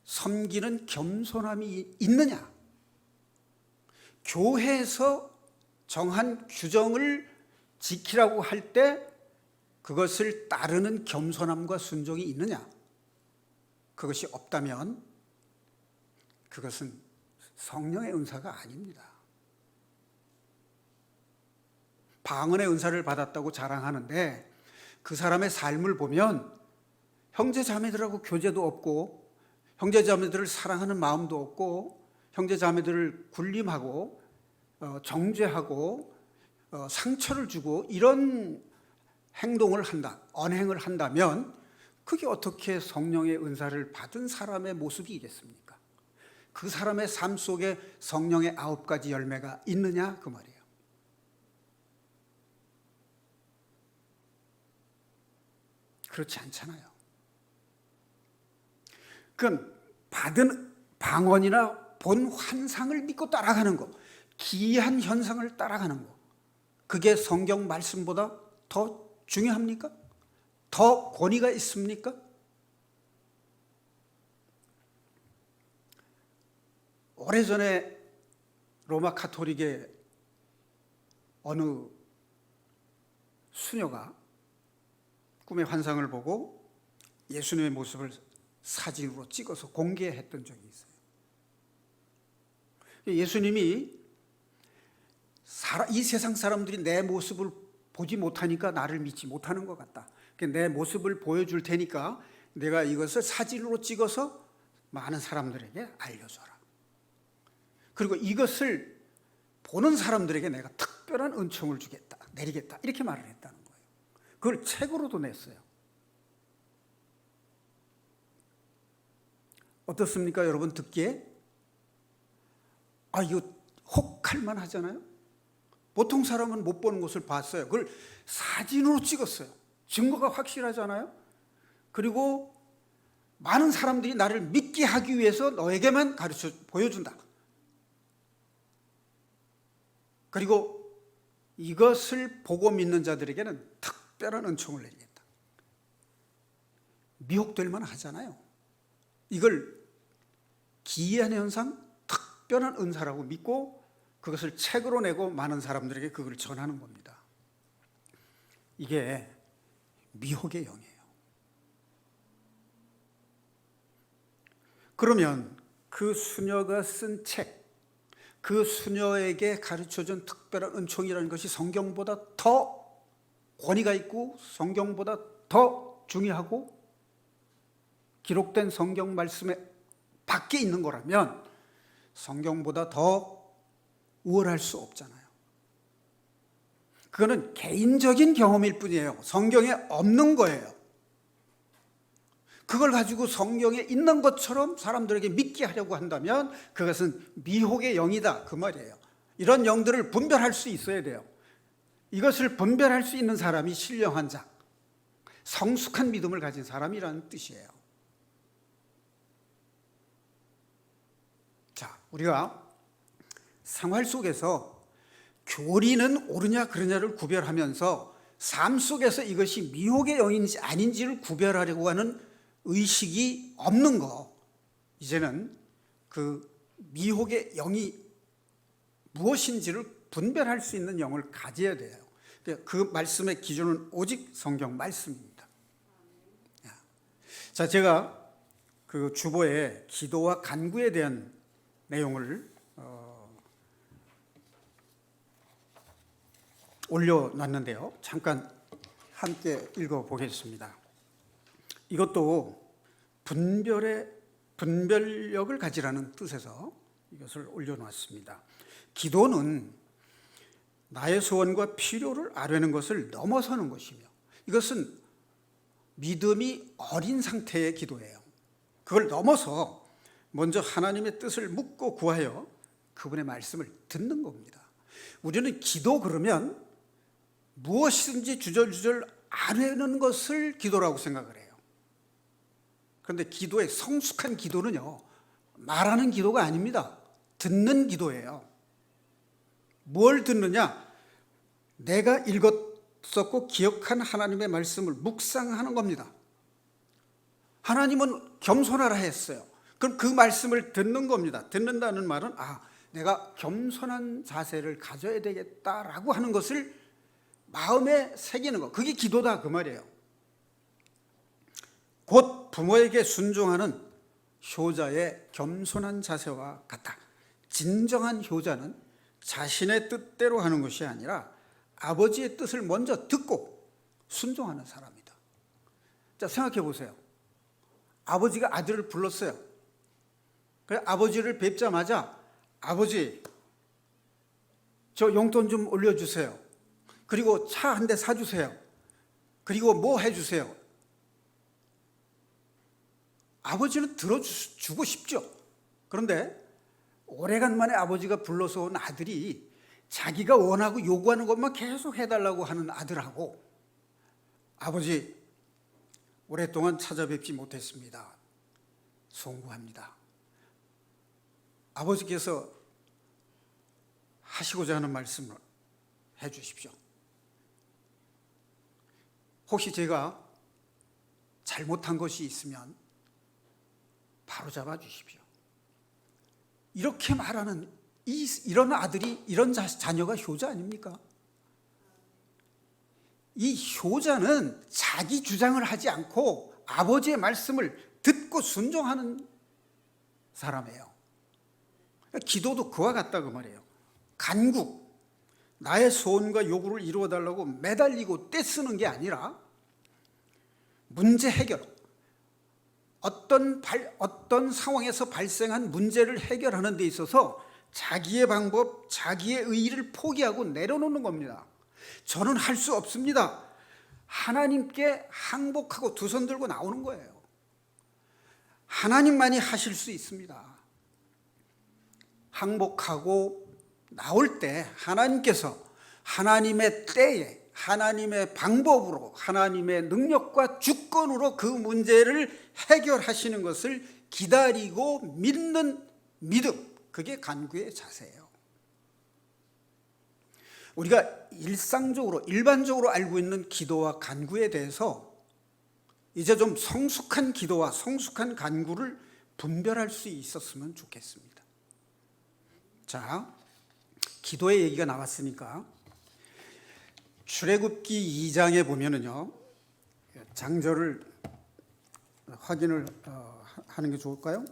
섬기는 겸손함이 있느냐? 교회에서 정한 규정을 지키라고 할 때 그것을 따르는 겸손함과 순종이 있느냐? 그것이 없다면 그것은 성령의 은사가 아닙니다. 방언의 은사를 받았다고 자랑하는데 그 사람의 삶을 보면 형제 자매들하고 교제도 없고, 형제 자매들을 사랑하는 마음도 없고, 형제 자매들을 굴림하고 정죄하고 상처를 주고 이런 행동을 한다, 언행을 한다면 그게 어떻게 성령의 은사를 받은 사람의 모습이겠습니까? 그 사람의 삶 속에 성령의 9가지 열매가 있느냐 그 말이에요. 그렇지 않잖아요. 그건 받은 방언이나 본 환상을 믿고 따라가는 거, 기이한 현상을 따라가는 거, 그게 성경 말씀보다 더 중요합니까? 더 권위가 있습니까? 오래전에 로마 가톨릭의 어느 수녀가 꿈의 환상을 보고 예수님의 모습을 사진으로 찍어서 공개했던 적이 있어요. 예수님이 이 세상 사람들이 내 모습을 보지 못하니까 나를 믿지 못하는 것 같다. 내 모습을 보여줄 테니까 내가 이것을 사진으로 찍어서 많은 사람들에게 알려줘라. 그리고 이것을 보는 사람들에게 내가 특별한 은총을 주겠다, 내리겠다, 이렇게 말을 했다는 거예요. 그걸 책으로도 냈어요. 어떻습니까, 여러분 듣기에? 이거 혹할만 하잖아요. 보통 사람은 못 보는 것을 봤어요. 그걸 사진으로 찍었어요. 증거가 확실하잖아요. 그리고 많은 사람들이 나를 믿게 하기 위해서 너에게만 가르쳐 보여준다. 그리고 이것을 보고 믿는 자들에게는 특별한 은총을 내리겠다. 미혹될 만 하잖아요. 이걸 기이한 현상, 특별한 은사라고 믿고 그것을 책으로 내고 많은 사람들에게 그걸 전하는 겁니다. 이게 미혹의 영이에요. 그러면 그 수녀가 쓴 책, 그 수녀에게 가르쳐준 특별한 은총이라는 것이 성경보다 더 권위가 있고 성경보다 더 중요하고 기록된 성경 말씀에 밖에 있는 거라면 성경보다 더 우월할 수 없잖아요. 그거는 개인적인 경험일 뿐이에요. 성경에 없는 거예요. 그걸 가지고 성경에 있는 것처럼 사람들에게 믿게 하려고 한다면 그것은 미혹의 영이다 그 말이에요. 이런 영들을 분별할 수 있어야 돼요. 이것을 분별할 수 있는 사람이 신령한 자, 성숙한 믿음을 가진 사람이라는 뜻이에요. 자, 우리가 생활 속에서 교리는 옳으냐 그르냐를 구별하면서 삶 속에서 이것이 미혹의 영인지 아닌지를 구별하려고 하는 의식이 없는 거, 이제는 그 미혹의 영이 무엇인지를 분별할 수 있는 영을 가져야 돼요. 그 말씀의 기준은 오직 성경 말씀입니다. 자, 제가 그 주보에 기도와 간구에 대한 내용을 올려놨는데요. 잠깐 함께 읽어보겠습니다. 이것도 분별력을 가지라는 뜻에서 이것을 올려놨습니다. 기도는 나의 소원과 필요를 아뢰는 것을 넘어서는 것이며, 이것은 믿음이 어린 상태의 기도예요. 그걸 넘어서 먼저 하나님의 뜻을 묻고 구하여 그분의 말씀을 듣는 겁니다. 우리는 기도 그러면 무엇이든지 주절주절 아뢰는 것을 기도라고 생각을 해요. 그런데 기도의 성숙한 기도는요, 말하는 기도가 아닙니다. 듣는 기도예요. 뭘 듣느냐? 내가 읽었었고 기억한 하나님의 말씀을 묵상하는 겁니다. 하나님은 겸손하라 했어요. 그럼 그 말씀을 듣는 겁니다. 듣는다는 말은 내가 겸손한 자세를 가져야 되겠다라고 하는 것을 마음에 새기는 것, 그게 기도다 그 말이에요. 곧 부모에게 순종하는 효자의 겸손한 자세와 같다. 진정한 효자는 자신의 뜻대로 하는 것이 아니라 아버지의 뜻을 먼저 듣고 순종하는 사람이다. 자, 생각해 보세요. 아버지가 아들을 불렀어요. 그래, 아버지를 뵙자마자 아버지, 저 용돈 좀 올려주세요. 그리고 차 한 대 사주세요. 그리고 뭐 해주세요. 아버지는 들어주고 싶죠. 그런데 오래간만에 아버지가 불러서 온 아들이 자기가 원하고 요구하는 것만 계속 해달라고 하는 아들하고, 아버지 오랫동안 찾아뵙지 못했습니다. 송구합니다. 아버지께서 하시고자 하는 말씀을 해 주십시오. 혹시 제가 잘못한 것이 있으면 바로 잡아 주십시오. 이렇게 말하는 이런 아들이, 이런 자녀가 효자 아닙니까? 이 효자는 자기 주장을 하지 않고 아버지의 말씀을 듣고 순종하는 사람이에요. 기도도 그와 같다 그 말이에요. 간구, 나의 소원과 요구를 이루어달라고 매달리고 떼쓰는 게 아니라 문제 해결, 어떤 상황에서 발생한 문제를 해결하는 데 있어서 자기의 방법, 자기의 의의를 포기하고 내려놓는 겁니다. 저는 할 수 없습니다. 하나님께 항복하고 두 손 들고 나오는 거예요. 하나님만이 하실 수 있습니다. 항복하고 나올 때 하나님께서 하나님의 때에, 하나님의 방법으로, 하나님의 능력과 주권으로 그 문제를 해결하시는 것을 기다리고 믿는 믿음, 그게 간구의 자세예요. 우리가 일반적으로 알고 있는 기도와 간구에 대해서 이제 좀 성숙한 기도와 성숙한 간구를 분별할 수 있었으면 좋겠습니다. 자, 기도의 얘기가 나왔으니까 출애굽기 2장에 보면은요, 장절을 확인을 하는 게 좋을까요?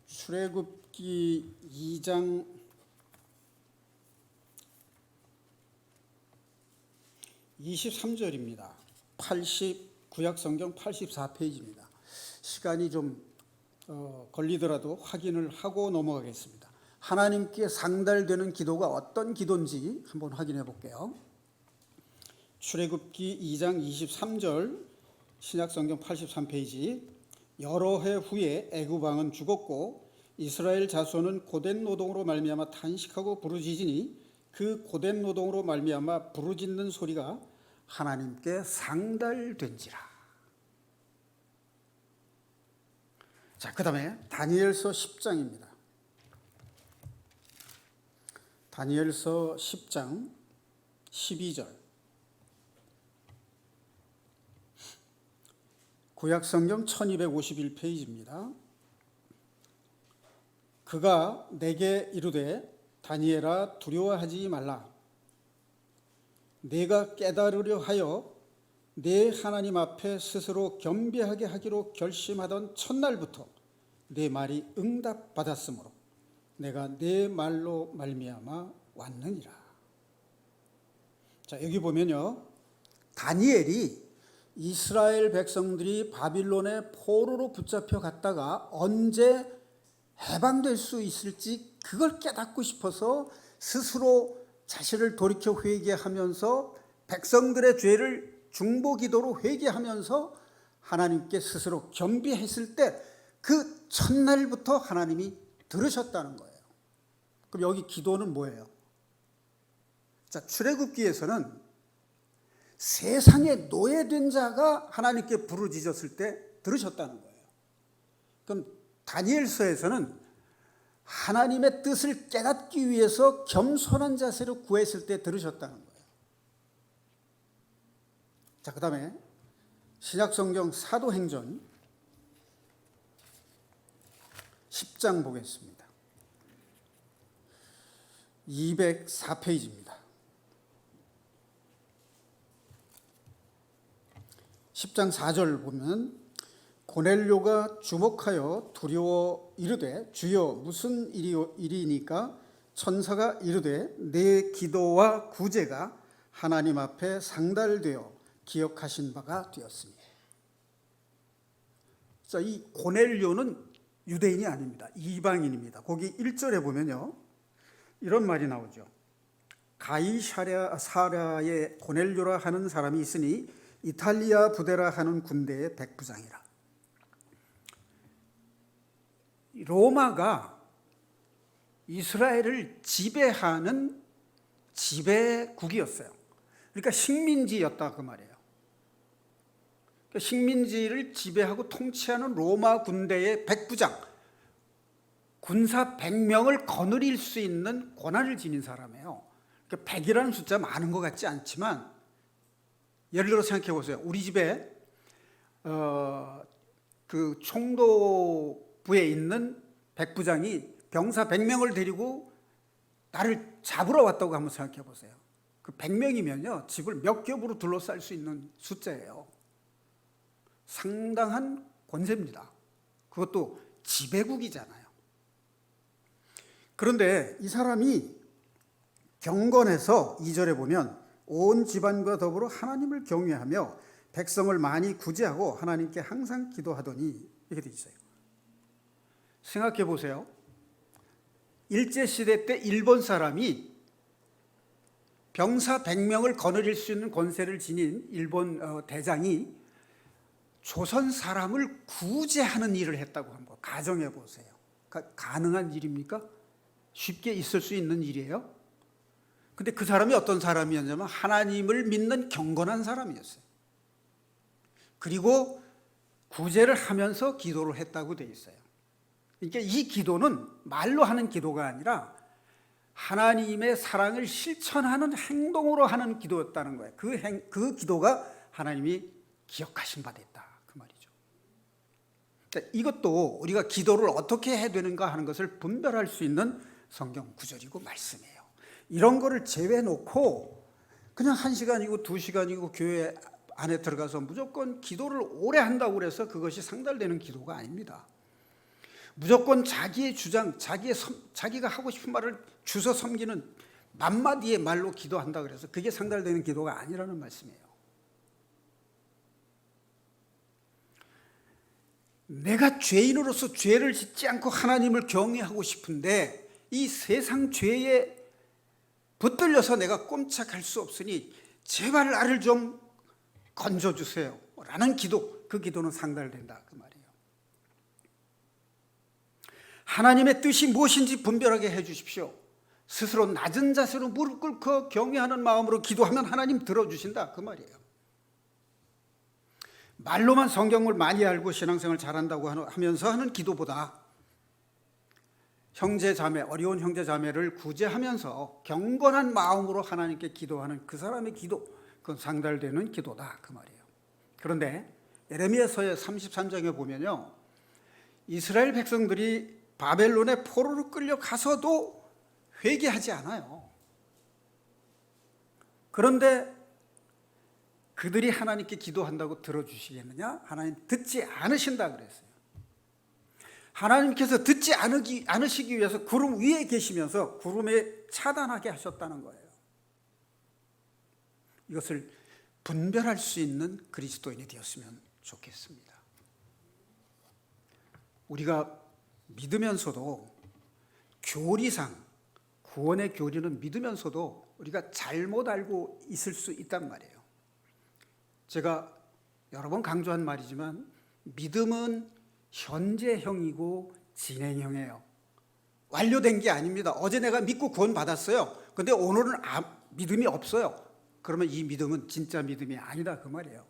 출애굽기 2장 23절입니다. 구약 성경 84페이지입니다. 시간이 좀 걸리더라도 확인을 하고 넘어가겠습니다. 하나님께 상달되는 기도가 어떤 기도인지 한번 확인해 볼게요. 출애굽기 2장 23절, 신약 성경 83페이지. 여러 해 후에 애굽 왕은 죽었고 이스라엘 자손은 고된 노동으로 말미암아 탄식하고 부르짖으니 그 고된 노동으로 말미암아 부르짖는 소리가 하나님께 상달된지라. 자, 그 다음에 다니엘서 10장입니다. 다니엘서 10장 12절. 구약성경 1251페이지입니다. 그가 내게 이르되 다니엘아 두려워하지 말라. 내가 깨달으려 하여 내 하나님 앞에 스스로 겸비하게 하기로 결심하던 첫날부터 내 말이 응답받았으므로 내가 내 말로 말미암아 왔느니라. 자, 여기 보면요, 다니엘이 이스라엘 백성들이 바빌론의 포로로 붙잡혀 갔다가 언제 해방될 수 있을지 그걸 깨닫고 싶어서 스스로 자신을 돌이켜 회개하면서 백성들의 죄를 중보기도로 회개하면서 하나님께 스스로 겸비했을 때 그 첫날부터 하나님이 들으셨다는 거예요. 그럼 여기 기도는 뭐예요? 자, 출애굽기에서는 세상에 노예된 자가 하나님께 부르짖었을 때 들으셨다는 거예요. 그럼 다니엘서에서는 하나님의 뜻을 깨닫기 위해서 겸손한 자세로 구했을 때 들으셨다는 거예요. 자, 그 다음에 신약성경 사도행전 10장 보겠습니다. 204페이지입니다. 10장 4절 보면 고넬료가 주목하여 두려워 이르되 주여 무슨 일이니까 천사가 이르되 내 기도와 구제가 하나님 앞에 상달되어 기억하신 바가 되었으니. 자, 이 고넬료는 유대인이 아닙니다. 이방인입니다. 거기 1절에 보면요, 이런 말이 나오죠. 가이사랴의 고넬료라 하는 사람이 있으니 이탈리아 부대라 하는 군대의 백부장이라. 로마가 이스라엘을 지배하는 지배국이었어요. 그러니까 식민지였다 그 말이에요. 식민지를 지배하고 통치하는 로마 군대의 백부장, 군사 100명을 거느릴 수 있는 권한을 지닌 사람이에요. 100이라는 숫자 많은 것 같지 않지만 예를 들어 생각해 보세요. 우리 집에 그 총독부에 있는 백부장이 병사 100명을 데리고 나를 잡으러 왔다고 한번 생각해 보세요. 그 100명이면요 집을 몇 겹으로 둘러쌀 수 있는 숫자예요. 상당한 권세입니다. 그것도 지배국이잖아요. 그런데 이 사람이 경건해서 2절에 보면 온 집안과 더불어 하나님을 경외하며 백성을 많이 구제하고 하나님께 항상 기도하더니 이렇게 돼 있어요. 생각해 보세요. 일제시대 때 일본 사람이 병사 100명을 거느릴 수 있는 권세를 지닌 일본 대장이 조선 사람을 구제하는 일을 했다고 한번 가정해 보세요. 가능한 일입니까? 쉽게 있을 수 있는 일이에요? 근데 그 사람이 어떤 사람이었냐면 하나님을 믿는 경건한 사람이었어요. 그리고 구제를 하면서 기도를 했다고 돼 있어요. 그러니까 이 기도는 말로 하는 기도가 아니라 하나님의 사랑을 실천하는 행동으로 하는 기도였다는 거예요. 그 기도가 하나님이 기억하신 바 됐다 그 말이죠. 그러니까 이것도 우리가 기도를 어떻게 해야 되는가 하는 것을 분별할 수 있는 성경 구절이고 말씀이에요. 이런 거를 제외해놓고 그냥 1시간이고 2시간이고 교회 안에 들어가서 무조건 기도를 오래 한다고 해서 그것이 상달되는 기도가 아닙니다. 무조건 자기의 주장, 자기가 하고 싶은 말을 주워 섬기는 맘마디의 말로 기도한다 그래서 그게 상달되는 기도가 아니라는 말씀이에요. 내가 죄인으로서 죄를 짓지 않고 하나님을 경외하고 싶은데 이 세상 죄에 붙들려서 내가 꼼짝할 수 없으니 제발 나를 좀 건져주세요 라는 기도, 그 기도는 상달된다 그 말이에요. 하나님의 뜻이 무엇인지 분별하게 해주십시오. 스스로 낮은 자세로 무릎 꿇고 경외하는 마음으로 기도하면 하나님 들어주신다 그 말이에요. 말로만 성경을 많이 알고 신앙생활 잘한다고 하면서 하는 기도보다 형제자매, 어려운 형제자매를 구제하면서 경건한 마음으로 하나님께 기도하는 그 사람의 기도, 그건 상달되는 기도다 그 말이에요. 그런데 예레미야서의 33장에 보면요, 이스라엘 백성들이 바벨론의 포로로 끌려가서도 회개하지 않아요. 그런데 그들이 하나님께 기도한다고 들어주시겠느냐? 하나님 듣지 않으신다 그랬어요. 하나님께서 듣지 않으시기 위해서 구름 위에 계시면서 구름에 차단하게 하셨다는 거예요. 이것을 분별할 수 있는 그리스도인이 되었으면 좋겠습니다. 우리가 믿으면서도 교리상, 구원의 교리는 믿으면서도 우리가 잘못 알고 있을 수 있단 말이에요. 제가 여러 번 강조한 말이지만 믿음은 현재형이고 진행형이에요. 완료된 게 아닙니다. 어제 내가 믿고 구원 받았어요. 근데 오늘은 믿음이 없어요. 그러면 이 믿음은 진짜 믿음이 아니다 그 말이에요.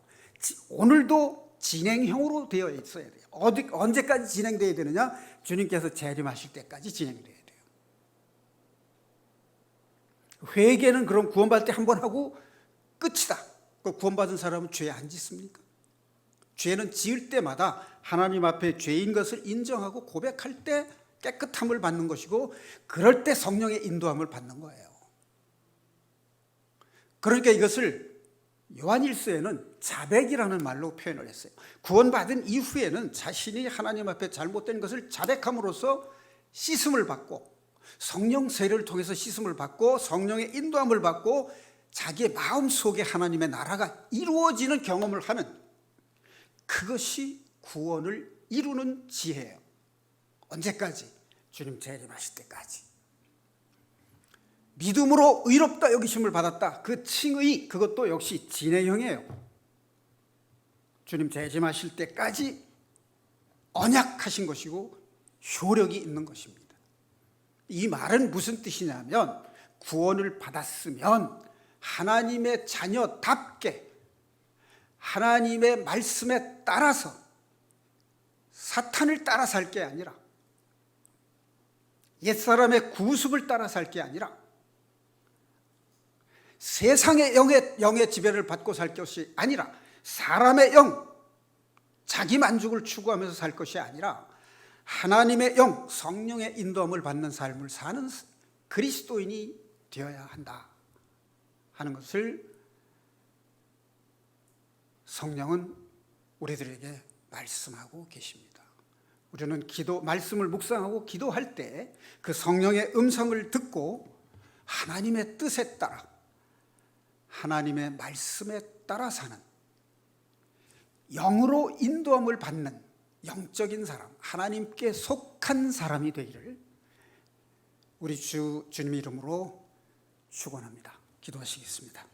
오늘도 진행형으로 되어 있어야 돼요. 언제까지 진행되어야 되느냐? 주님께서 재림하실 때까지 진행돼야 돼요. 회개는 그럼 구원받을 때 한 번 하고 끝이다. 구원받은 사람은 죄 안 짓습니까? 죄는 지을 때마다 하나님 앞에 죄인 것을 인정하고 고백할 때 깨끗함을 받는 것이고, 그럴 때 성령의 인도함을 받는 거예요. 그러니까 이것을 요한일서에는 자백이라는 말로 표현을 했어요. 구원받은 이후에는 자신이 하나님 앞에 잘못된 것을 자백함으로써 씻음을 받고, 성령 세례를 통해서 씻음을 받고 성령의 인도함을 받고 자기의 마음속에 하나님의 나라가 이루어지는 경험을 하는, 그것이 구원을 이루는 지혜예요. 언제까지? 주님 재림하실 때까지. 믿음으로 의롭다 여기심을 받았다. 그 칭의, 그것도 역시 진행형이에요. 주님 재림하실 때까지 언약하신 것이고 효력이 있는 것입니다. 이 말은 무슨 뜻이냐면, 구원을 받았으면 하나님의 자녀답게 하나님의 말씀에 따라서 사탄을 따라 살 게 아니라, 옛사람의 구습을 따라 살 게 아니라, 세상의 영의 지배를 받고 살 것이 아니라, 사람의 영, 자기 만족을 추구하면서 살 것이 아니라 하나님의 영, 성령의 인도함을 받는 삶을 사는 그리스도인이 되어야 한다 하는 것을 성령은 우리들에게 말씀하고 계십니다. 우리는 말씀을 묵상하고 기도할 때 그 성령의 음성을 듣고 하나님의 뜻에 따라, 하나님의 말씀에 따라 사는, 영으로 인도함을 받는 영적인 사람, 하나님께 속한 사람이 되기를 우리 주님 이름으로 축원합니다. 기도하시겠습니다.